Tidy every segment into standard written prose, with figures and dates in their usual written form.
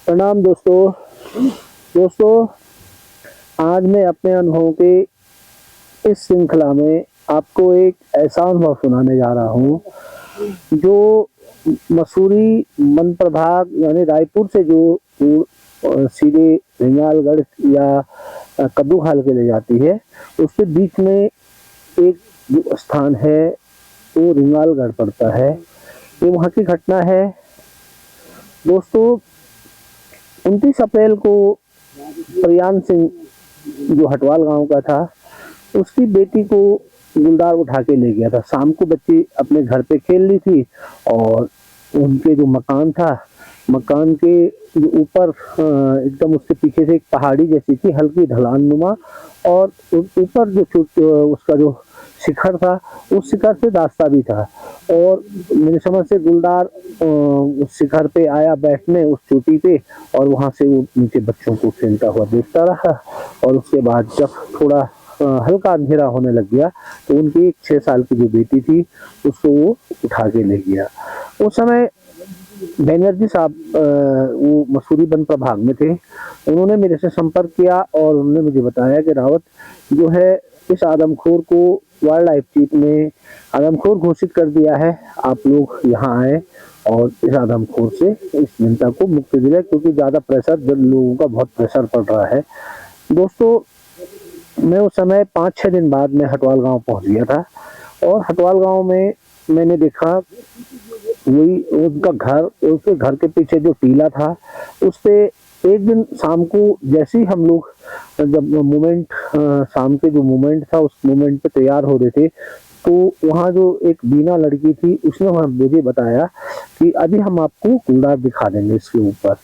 प्रणाम दोस्तों। आज मैं अपने अनुभवों के इस श्रृंखला में आपको एक ऐसा अनुभव सुनाने जा रहा हूँ जो मसूरी वन प्रभाग यानी रायपुर से जो सीधे रिंगालगढ़ या कद्दूखाल के ले जाती है, उसके बीच में एक जो स्थान है वो रिंगालगढ़ पड़ता है। ये वहाँ की घटना है दोस्तों। 29 अप्रैल को प्रियान सिंह जो हटवाल गांव का था, उसकी बेटी को गुलदार उठा के ले गया था। शाम को बच्ची अपने घर पे खेल रही थी और उनके जो मकान था, मकान के जो ऊपर एकदम उसके पीछे से एक पहाड़ी जैसी थी, हल्की ढलान नुमा, और ऊपर जो उसका जो शिखर था, उस शिखर से रास्ता भी था। और मेरे समझ से गुलदार उस शिखर पे आया बैठने, उस चोटी पे, और वहां से वो नीचे बच्चों को खेलता हुआ देखता रहा। और उसके बाद जब थोड़ा हल्का अंधेरा होने लग गया तो उनकी एक 6 साल की जो बेटी थी उसको वो उठा के ले गया। उस समय बैनर्जी साहब वो मसूरी वन प्रभाग में थे। उन्होंने मेरे से संपर्क किया और उन्होंने मुझे बताया कि रावत जो है, इस आदमखोर को वाइल्ड लाइफ चीफ ने आदमखोर घोषित कर दिया है। आप लोग यहाँ आए और इस आदमखोर से इस जनता को मुक्ति दिलाए, क्योंकि ज्यादा प्रेशर, जब लोगों का बहुत प्रेशर पड़ रहा है। दोस्तों, मैं उस समय 5-6 दिन बाद मैं हटवाल गांव पहुंच गया था और हटवाल गांव में मैंने देखा वही उनका घर, उसके घर के पीछे जो टीला था उस पे एक दिन शाम को जैसे ही हम लोग जब मूवमेंट, शाम के जो मूवमेंट था उस मूवमेंट पे तैयार हो रहे थे, तो वहाँ जो एक बीना लड़की थी उसने मुझे बताया कि अभी हम आपको गुलदार दिखा देंगे इसके ऊपर।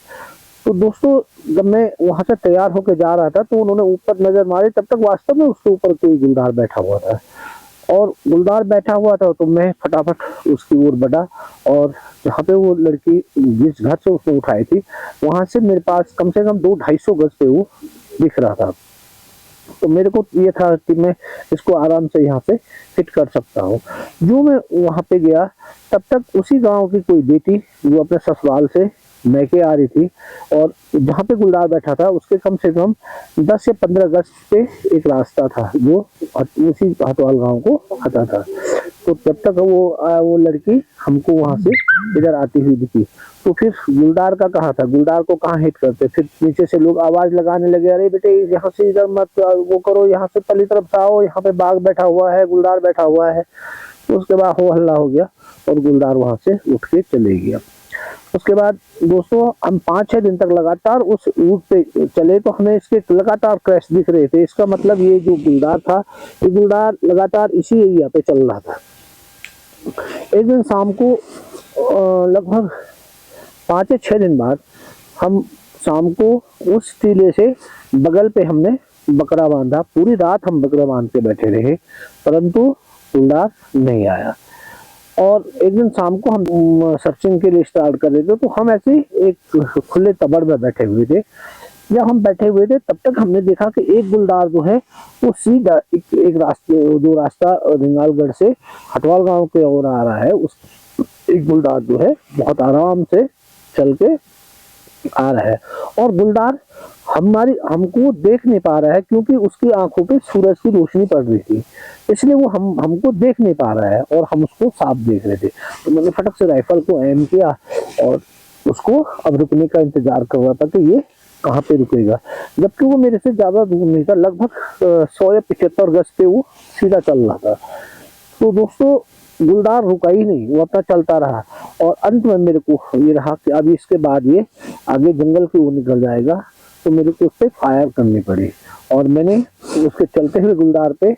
तो दोस्तों, जब मैं वहां से तैयार होकर जा रहा था तो उन्होंने ऊपर नजर मारी, तब तक वास्तव में उसके ऊपर कोई गुलदार बैठा हुआ था। और गुलदार बैठा हुआ था तो मैं फटाफट उसकी ओर बढ़ा और जहाँ पे वो लड़की जिस घर से उसने उठाई थी वहां से मेरे पास कम से कम 200-250 गज पे वो दिख रहा था। तो मेरे को ये था कि मैं इसको आराम से यहाँ पे फिट कर सकता हूँ। जो मैं वहां पे गया तब तक उसी गांव की कोई बेटी जो अपने ससुराल से मैके आ रही थी, और जहाँ पे गुलदार बैठा था उसके कम से कम 10 या 15 गज पे एक रास्ता था जो उसी हटवाल गांव को आता था। तो जब तक वो लड़की हमको वहां से इधर आती हुई दिखी, तो फिर गुलदार का कहा था, गुलदार को कहाँ हिट करते। फिर नीचे से लोग आवाज लगाने लगे, अरे बेटे यहाँ से इधर मत वो करो, यहाँ से पली तरफ से आओ, यहाँ पे बाघ बैठा हुआ है, गुलदार बैठा हुआ है। तो उसके बाद हो हल्ला हो गया और गुलदार वहां से उठ के चले गया। उसके बाद दोस्तों, हम 5-6 दिन तक लगातार उस रूट पे चले तो हमें इसके लगातार क्रैश दिख रहे थे। इसका मतलब ये जो गुलदार था, ये गुलदार लगातार इसी एरिया पे चल रहा था। एक दिन शाम को लगभग 5 या 6 दिन बाद हम शाम को उस टीले से बगल पे हमने बकरा बांधा। पूरी रात हम बकरा बांध के बैठे रहे, परंतु गुलदार नहीं आया। और एक दिन शाम को हम सर्चिंग के लिए स्टार्ट कर रहे थे, तो हम ऐसे एक खुले तबड़ में बैठे हुए थे। जब हम बैठे हुए थे तब तक हमने देखा कि एक गुलदार जो है वो सीधा एक रास्ते, जो रास्ता रिंगालगढ़ से हटवाल गांव के ओर आ रहा है, उस एक गुलदार जो है बहुत आराम से चल के आ रहा है। और गुलदार हमको देख नहीं पा रहा है, क्योंकि उसकी आंखों पे सूरज की रोशनी पड़ रही थी, इसलिए वो हमको देख नहीं पा रहा है और हम उसको साफ देख रहे थे। तो मैंने फटक से राइफल को एम किया और उसको अब रुकने का इंतजार कर रहा था कि ये कहाँ पे रुकेगा, जबकि वो मेरे से ज्यादा दूर नहीं था, लगभग 100 या 75 गज पे वो सीधा चल रहा था। तो दोस्तों, गुलदार रुका ही नहीं, वो अपना चलता रहा। और अंत में मेरे को ये रहा कि अब इसके बाद ये आगे जंगल की ओर निकल जाएगा, तो मेरे को उस पर फायर करनी पड़ी। और मैंने उसके चलते हुए गुलदार पे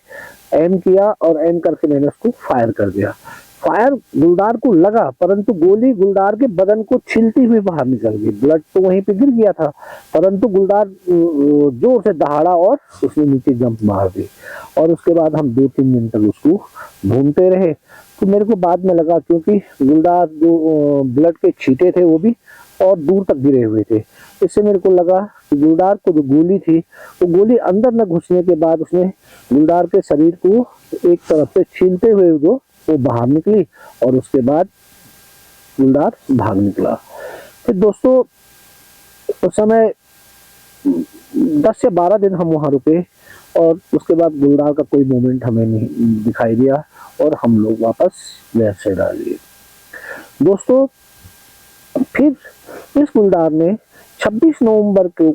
एम किया और एम करके मैंने उसको फायर कर दिया। फायर गुलदार को लगा, परंतु गोली गुलदार के बदन को छीलती हुई बाहर निकल गई। ब्लड तो वहीं पे गिर गया था, परंतु गुलदार जोर से दहाड़ा और उसने नीचे जंप मार दी। और उसके बाद हम 2-3 दिन तक उसको ढूंढते रहे। तो मेरे को बाद में लगा, क्योंकि गुलदार जो ब्लड के छींटे थे वो भी और दूर तक गिरे हुए थे, इससे मेरे को लगा कि गुलदार को जो गोली थी वो गोली अंदर न घुसने के बाद उसने गुलदार के शरीर को एक तरफ से छीलते हुए जो वो बाहर निकली और उसके बाद गुलदार भाग निकला। फिर दोस्तों, उस समय 10 या 12 दिन हम वहाँ रुके और उसके बाद गुलदार का कोई मूवमेंट हमें नहीं दिखाई दिया और हम लोग वापस वैसे डाल लिए। दोस्तों फिर इस गुलदार ने 26 नवंबर को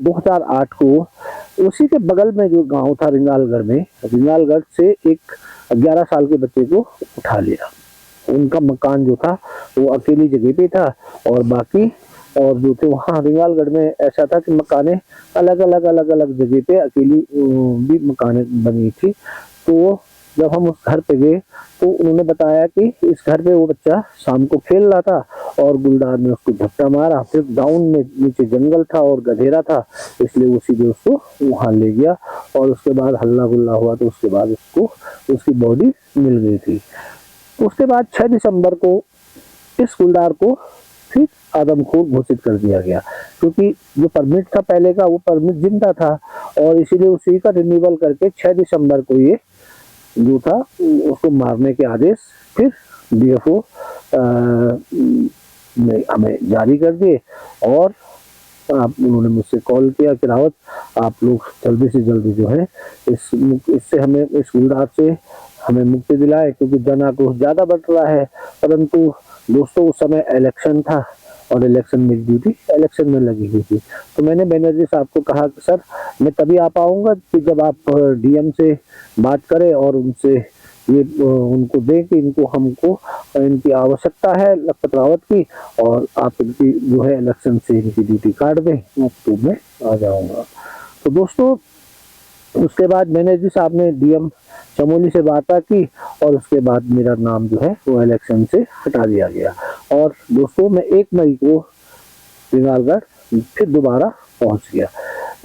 2008 को उसी के बगल में जो गांव था रिंगालगढ़ में, रिंगालगढ़ से एक 11 साल के बच्चे को उठा लिया। उनका मकान जो था वो अकेली जगह पे था और बाकी और जो थे वहाँ रिंगालगढ़ में ऐसा था कि मकाने अलग अलग जगह पे अकेली भी मकाने बनी थी। तो जब हम उस घर पे गए तो उन्होंने बताया कि इस घर पे वो बच्चा शाम को खेल रहा था और गुलदार ने उसको झपटा मारा। फिर डाउन में नीचे जंगल था और गधेरा था, इसलिए वो सीधे उसको वहां ले गया और उसके बाद हल्ला गुल्ला हुआ तो उसके बाद उसको उसकी बॉडी मिल गई थी। उसके बाद 6 दिसंबर को इस गुलदार को फिर आदमखोर घोषित कर दिया गया, क्योंकि जो परमिट था पहले का वो परमिट जिंदा था और इसीलिए उसी का रिन्यूअल करके 6 दिसंबर को ये जो था उसको मारने के आदेश फिर डीएफओ ने हमें जारी कर दिए। और उन्होंने मुझसे कॉल किया कि रावत आप लोग जल्दी से जल्दी जो है इससे हमें इस गुलदार से हमें मुक्ति दिलाए, क्योंकि जन आक्रोश ज्यादा बढ़ रहा है। परंतु दोस्तों उस समय इलेक्शन था और इलेक्शन मेरी ड्यूटी इलेक्शन में लगी हुई थी। तो मैंने बनर्जी साहब को कहा कि सर मैं तभी आ पाऊंगा कि जब आप डीएम से बात करें और उनसे ये उनको दें कि इनको हमको इनकी आवश्यकता है लखपत रावत की और आप इनकी जो है इलेक्शन से इनकी ड्यूटी काट दें तो मैं आ जाऊंगा। तो दोस्तों उसके बाद बनर्जी साहब ने डीएम चमोली से वार्ता की और उसके बाद मेरा नाम जो है वो इलेक्शन से हटा दिया गया। और दोस्तों मैं 1 मई को रिंगालगढ़ फिर दोबारा पहुंच गया।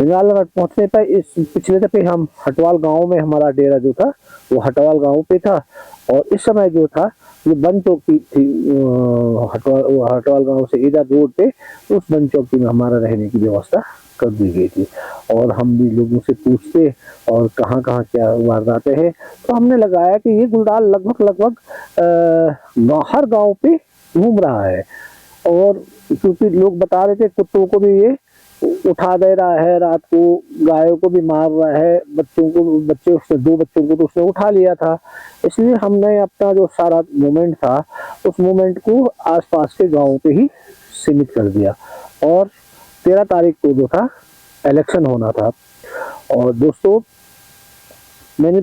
रिंगालगढ़ पहुंचने पर इस पिछले दफे हम हटवाल गांव में हमारा डेरा जो था वो हटवाल गांव पे था और इस समय जो था ये बन चौकी थी हटवाल गांव से इधर रोड पे, उस बन चौकी में हमारा रहने की व्यवस्था कर दी गई थी। और हम भी लोगों से पूछते और कहाँ कहाँ क्या वारदातें हैं, तो हमने लगाया कि ये गुलदार लगभग हर गांव पे घूम रहा है। और क्योंकि लोग बता रहे थे कुत्तों को भी ये उठा दे रहा है, रात को गायों को भी मार रहा है, उसने 2 बच्चों को तो उसने उठा लिया था। इसलिए हमने अपना जो सारा मूवमेंट था उस मूवमेंट को आसपास के गांवों पे ही सीमित कर दिया। और 13 तारीख को जो था इलेक्शन होना था। और दोस्तों मैंने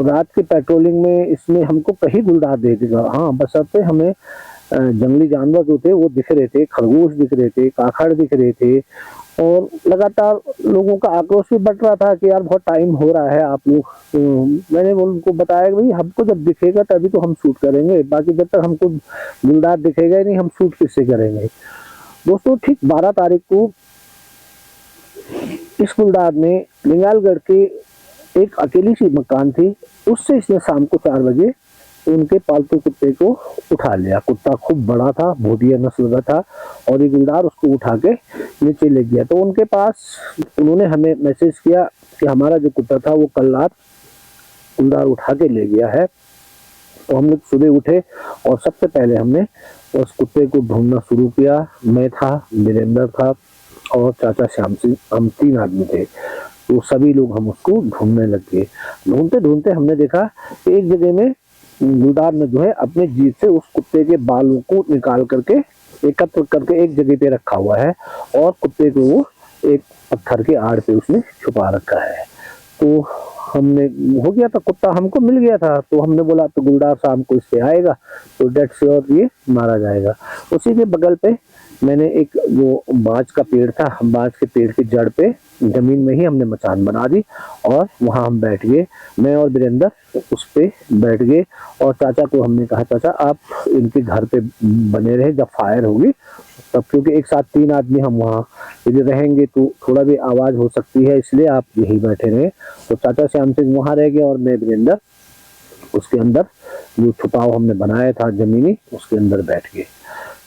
रात की पेट्रोलिंग में इसमें हमको कहीं गुलदार दे देगा, हाँ बशर्ते हमें जंगली जानवर जो थे वो दिख रहे थे, खरगोश दिख रहे थे, काखड़ दिख रहे थे। और लगातार लोगों का आक्रोश भी बढ़ रहा था कि यार बहुत टाइम हो रहा है आप लोग। मैंने उनको बताया कि भाई हमको जब दिखेगा तभी तो हम शूट करेंगे, बाकी जब तक हमको गुलदार दिखेगा ही नहीं हम शूट किससे करेंगे। दोस्तों ठीक 12 तारीख को इस गुलदार ने रिंगालगढ़ के एक अकेली सी मकान थी उससे इसने शाम को 4 बजे उनके पालतू कुत्ते को उठा लिया। कुत्ता खूब बड़ा था, भोटिया नस्ल का था और ये गुलदार उसको उठा के नीचे ले गया। तो उनके पास उन्होंने हमें मैसेज किया कि हमारा जो कुत्ता था वो कल रात गुलदार उठा के ले गया है। तो हम लोग सुबह उठे और सबसे पहले हमने उस कुत्ते को ढूंढना शुरू किया। मैं था, वीरेंद्र था और चाचा श्याम सिंह, हम 3 आदमी थे। तो सभी लोग हम उसको ढूंढने लग गए। ढूंढते ढूंढते हमने देखा कि एक जगह में गुलदार ने जो है अपने जीभ से उस कुत्ते के बालों को निकाल करके एकत्र करके एक जगह पे रखा हुआ है और कुत्ते को वो एक पत्थर के आड़ पे उसने छुपा रखा है। तो हमने हो गया था, कुत्ता हमको मिल गया था। तो हमने बोला तो गुलदार शाम को इससे आएगा तो डेट श्योर ये मारा जाएगा। उसी के बगल पे मैंने एक जो बांज का पेड़ था, बांज के पेड़ की जड़ पे जमीन में ही हमने मचान बना दी और वहां हम बैठ गए। मैं और वीरेंद्र उस पे बैठ गए और चाचा को हमने कहा चाचा आप इनके घर पे बने रहे, जब फायर होगी तब, क्योंकि एक साथ 3 आदमी हम वहाँ यदि रहेंगे तो थोड़ा भी आवाज हो सकती है, इसलिए आप यही बैठे रहे। तो चाचा श्याम सिंह वहां रह गए और मैं वीरेंद्र उसके अंदर जो छुपाव हमने बनाया था जमीनी उसके अंदर बैठ गए।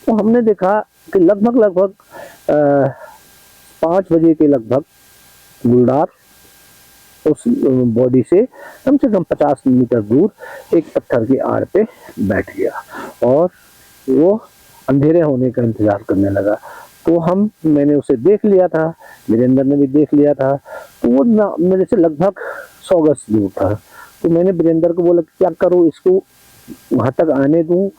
तो हमने देखा कि लगभग 5 बजे के लगभग गुलदार उस बॉडी से कम 50 मीटर दूर एक पत्थर की आड़ पे बैठ गया और वो अंधेरे होने का इंतजार करने लगा। तो मैंने उसे देख लिया था, वीरेंद्र ने भी देख लिया था। तो वो मेरे से लगभग 100 गज दूर था। तो मैंने वीरेंद्र को बोला क्या करूँ, इसको वहां तक आने दूं,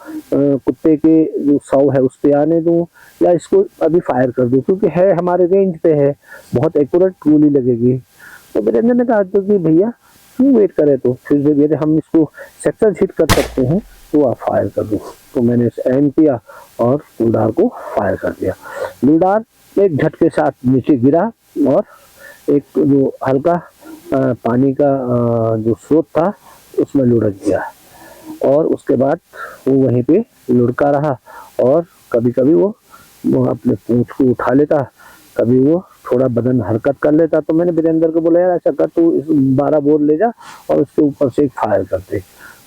कुत्ते के जो सौ है उस पे आने दूं, या इसको अभी फायर कर दूं, क्योंकि है हमारे रेंज पे है, बहुत एक्यूरेट गोली लगेगी। तो वीरेंद्र ने कहा तो कि भैया क्यों वेट करे, तो फिर जब यदि हम इसको सेक्टर हिट कर सकते हैं तो आप फायर कर दो। तो मैंने एम किया और गुलदार को फायर कर दिया। गुलदार एक झटके साथ नीचे गिरा और एक जो हल्का पानी का जो स्रोत था उसमें लुढ़क गया, और उसके बाद वो वहीं पे लुढ़का रहा। और कभी कभी वो अपने पूंछ को उठा लेता, कभी वो थोड़ा बदन हरकत कर लेता। तो मैंने वीरेंद्र को बोला यार ऐसा कर, तू इस 12 बोर ले जा और उसके ऊपर से एक फायर कर दे।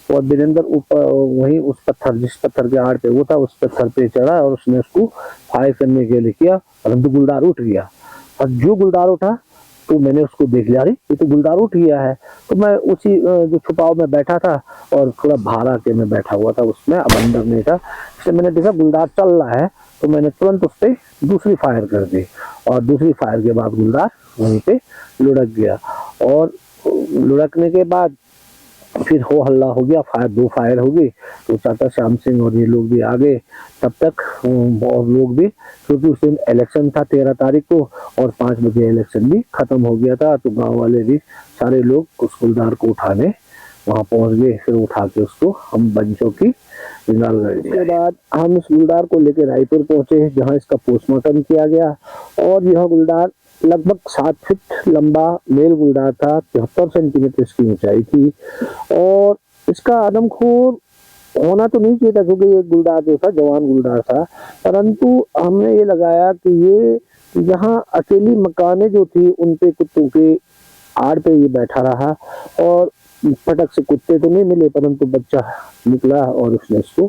और वीरेंद्र ऊपर वहीं उस पत्थर, जिस पत्थर के आड़ पे वो था, उस पत्थर पे चढ़ा और उसने उसको फायर करने के लिए किया, परंतु गुलदार उठ गया। और जो गुलदार उठा तो मैंने उसको देख लिया, अरे ये तो गुलदार उठ गया है। तो मैं उसी जो छुपाव में बैठा था और थोड़ा भारा के मैं बैठा हुआ था उसमें, अब अंदर नहीं था, इसलिए मैंने देखा गुलदार चल रहा है, तो मैंने तुरंत उस पर दूसरी फायर कर दी। और दूसरी फायर के बाद गुलदार वहीं पे लुढ़क गया। और लुढ़कने के बाद फिर हो हल्ला हो गया, दो फायर हो गई। तो चाचा श्याम सिंह और ये लोग भी आ गए। तब तक और लोग भी, क्योंकि उस दिन इलेक्शन था 13 तारीख को, और 5 बजे इलेक्शन भी खत्म हो गया था। तो गांव वाले भी सारे लोग उस गुलदार को उठाने वहां पहुंच गए। फिर उठा के उसको हम बंचों की के बाद हम इस गुलदार को लेकर रायपुर पहुंचे, जहां इसका पोस्टमार्टम किया गया। और यह गुलदार लगभग 7 फीट लंबा मेल गुलदार था, 73 सेंटीमीटर इसकी ऊंचाई थी। और इसका आदमखोर होना तो नहीं चाहिए था, क्योंकि ये गुलदार जो था जवान गुलदार था, परंतु हमने ये लगाया कि ये यहाँ अकेली मकाने जो थी उन पे कुत्तों के आड़ पे ये बैठा रहा, और फटक से कुत्ते तो नहीं मिले, परंतु बच्चा निकला और उसने इसको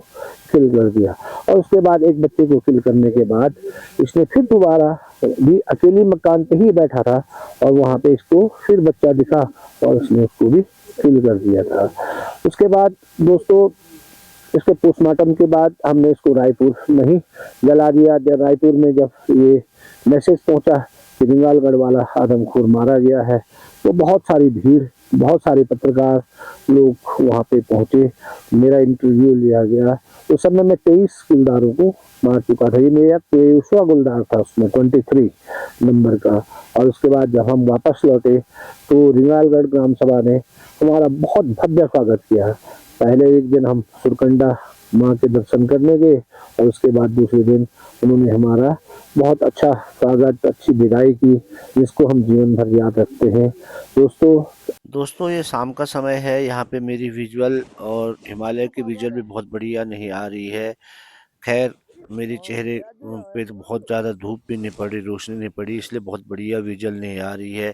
किल कर दिया। और उसके बाद एक बच्चे को किल करने के बाद इसने फिर दोबारा भी अकेली मकान पे ही बैठा था, और वहां पे इसको फिर बच्चा दिखा और उसने उसको भी किल कर दिया था। उसके बाद दोस्तों इसके पोस्टमार्टम के बाद हमने इसको रायपुर में ही जला दिया। रायपुर में जब ये मैसेज पहुंचा कि रिंगालगढ़ वाला आदमखोर मारा गया है, तो बहुत सारी भीड़, बहुत सारे पत्रकार लोग वहां पे पहुंचे, मेरा इंटरव्यू लिया गया। उस समय मैं 23 गुलदारों को मार चुका था, ये मेरा 23वां गुलदार था उसमें, 23 नंबर का। और उसके बाद जब हम वापस लौटे तो रिंगालगढ़ ग्राम सभा ने हमारा बहुत भव्य स्वागत किया। पहले एक दिन हम सुरकंडा माँ के दर्शन करने गए, और उसके बाद दूसरे दिन उन्होंने हमारा बहुत अच्छा स्वागत, अच्छी विदाई की, जिसको हम जीवन भर याद रखते हैं। दोस्तों ये शाम का समय है, यहाँ पे मेरी विजुअल और हिमालय की विजुअल भी बहुत बढ़िया नहीं आ रही है। खैर मेरे चेहरे पे तो बहुत ज़्यादा धूप भी नहीं पड़ी, रोशनी नहीं पड़ी, इसलिए बहुत बढ़िया विजुअल नहीं आ रही है।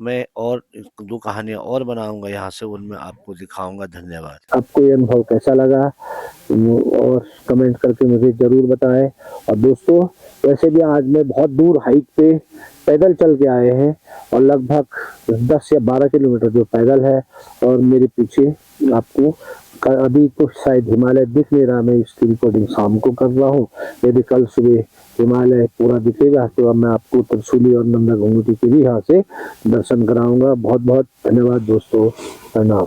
मैं और 2 कहानियाँ और बनाऊंगा यहाँ से, उनमें आपको दिखाऊंगा। धन्यवाद। आपको ये अनुभव कैसा लगा और कमेंट करके मुझे जरूर बताएं। और दोस्तों वैसे भी आज मैं बहुत दूर हाइक पे पैदल चल के आए हैं, और लगभग 10 या 12 किलोमीटर जो पैदल है, और मेरे पीछे आपको अभी तो शायद हिमालय दिख नहीं रहा, मैं इसकी रिकॉर्डिंग शाम को कर रहा हूँ। यदि कल सुबह हिमालय पूरा दिखेगा तो अब मैं आपको त्रिशूली और नंदा घुंघटी के भी यहाँ से दर्शन कराऊंगा। बहुत बहुत धन्यवाद दोस्तों, प्रणाम।